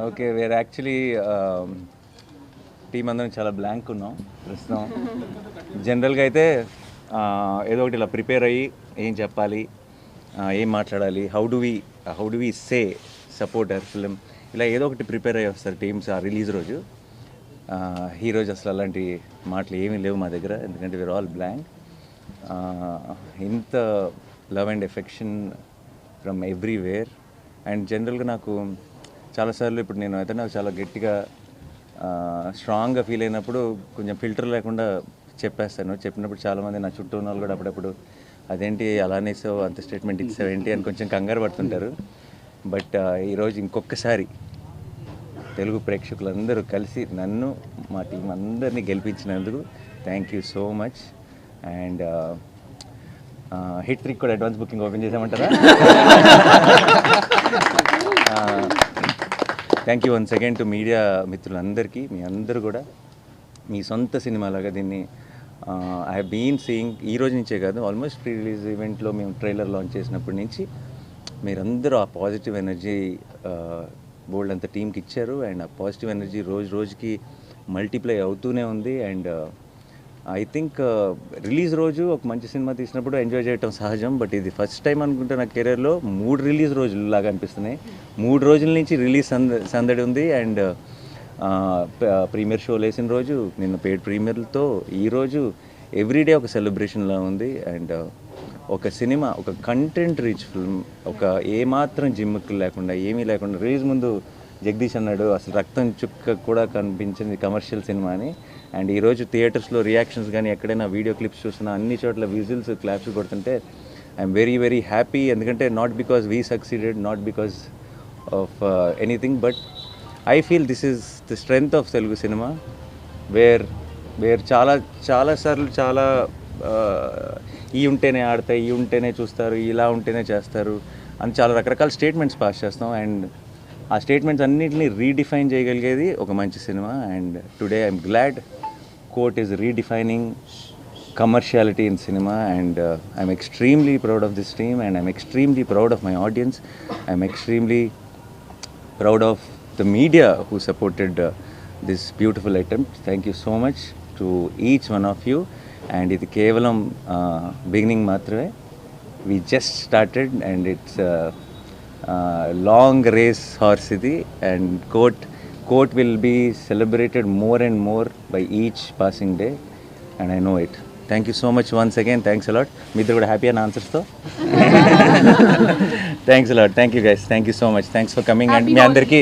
Okay, wear actually team అందరం చాలా blank ఉన్నాం ప్రస్తుతం. జనరల్గా అయితే ఏదో ఒకటి ఇలా ప్రిపేర్ అయ్యి ఏం చెప్పాలి, ఏం మాట్లాడాలి, how do we say support our film, ఇలా ఏదో ఒకటి ప్రిపేర్ అయ్యి వస్తారు టీమ్స్ ఆ రిలీజ్ రోజు. ఈ రోజు అసలు అలాంటి మాటలు ఏమీ లేవు మా దగ్గర, ఎందుకంటే వీఆర్ ఆల్ బ్లాంక్. ఇంత love and affection from everywhere. And జనరల్గా నాకు చాలాసార్లు ఇప్పుడు నేను అయితే నాకు చాలా గట్టిగా స్ట్రాంగ్గా ఫీల్ అయినప్పుడు కొంచెం ఫిల్టర్ లేకుండా చెప్పేస్తాను. చెప్పినప్పుడు చాలామంది నా చుట్టూ ఉన్న వాళ్ళు కూడా అప్పుడప్పుడు అదేంటి అలానే అంత స్టేట్మెంట్ ఇచ్చావు ఏంటి అని కొంచెం కంగారు పడుతుంటారు. బట్ ఈరోజు ఇంకొకసారి తెలుగు ప్రేక్షకులందరూ కలిసి నన్ను మా టీం అందరినీ గెలిపించినందుకు thank you so much. And hit trick కూడా అడ్వాన్స్ బుకింగ్ ఓపెన్ చేసామంటారా? Thank you once again to media మిత్రులందరికీ. మీ అందరూ కూడా మీ సొంత సినిమాలాగా దీన్ని ఐ హ్యావ్ బీన్ సీయింగ్. ఈ రోజు నుంచే కాదు, ఆల్మోస్ట్ ప్రీ రిలీజ్ ఈవెంట్లో మేము ట్రైలర్ లాంచ్ చేసినప్పటి నుంచి మీరందరూ ఆ పాజిటివ్ ఎనర్జీ బోల్డ్ అంత టీంకి ఇచ్చారు. అండ్ ఆ పాజిటివ్ ఎనర్జీ రోజు రోజుకి మల్టిప్లై అవుతూనే ఉంది. అండ్ ఐ థింక్ రిలీజ్ రోజు ఒక మంచి సినిమా తీసినప్పుడు ఎంజాయ్ చేయటం సహజం, బట్ ఇది ఫస్ట్ టైం అనుకుంటే నా కెరీర్లో 3 రిలీజ్ రోజులు లాగా అనిపిస్తున్నాయి. 3 రోజుల నుంచి రిలీజ్ సందడి ఉంది. అండ్ ప్రీమియర్ షోలు వేసిన రోజు, నిన్న పెయిడ్ ప్రీమియర్లతో ఈరోజు ఎవ్రీడే ఒక సెలబ్రేషన్లా ఉంది. అండ్ ఒక సినిమా, ఒక కంటెంట్ రీచ్ ఫిల్మ్, ఒక ఏమాత్రం జిమ్కి లేకుండా ఏమీ లేకుండా రిలీజ్ ముందు జగదీష్ అన్నాడు అసలు రక్తం చుక్క కూడా కనిపించింది కమర్షియల్ సినిమా అని. అండ్ ఈరోజు థియేటర్స్లో రియాక్షన్స్ కానీ ఎక్కడైనా వీడియో క్లిప్స్ చూసినా అన్ని చోట్ల విజిల్స్ క్లాప్స్ కొడుతుంటే ఐఎమ్ వెరీ వెరీ హ్యాపీ. ఎందుకంటే not because we succeeded, not because of anything, but I feel this is the strength of Telugu సినిమా. వేర్ చాలాసార్లు చాలా ఈ ఉంటేనే ఆడతాయి, ఈ ఉంటేనే చూస్తారు, ఇలా ఉంటేనే చేస్తారు అని చాలా రకరకాల స్టేట్మెంట్స్ పాస్ చేస్తాం. అండ్ ఆ స్టేట్మెంట్స్ అన్నింటినీ రీడిఫైన్ చేయగలిగేది ఒక మంచి cinema. And today I'm glad court is redefining commerciality in cinema. And I'm extremely proud of this team, and I'm extremely proud of my audience. I'm extremely proud of the media who supported this beautiful attempt. Thank you so much to each one of you. And ఇది కేవలం beginning మాత్రమే. We just started and it's long race horse ఇది. And court will be celebrated more and more by each passing day, and I know it. Thank you so much once again. Thanks a lot. మీ ఇద్దరు కూడా happy అని ఆన్సర్స్తో thanks a lot. Thank you guys. Thank you so much. Thanks for coming. And మీ అందరికీ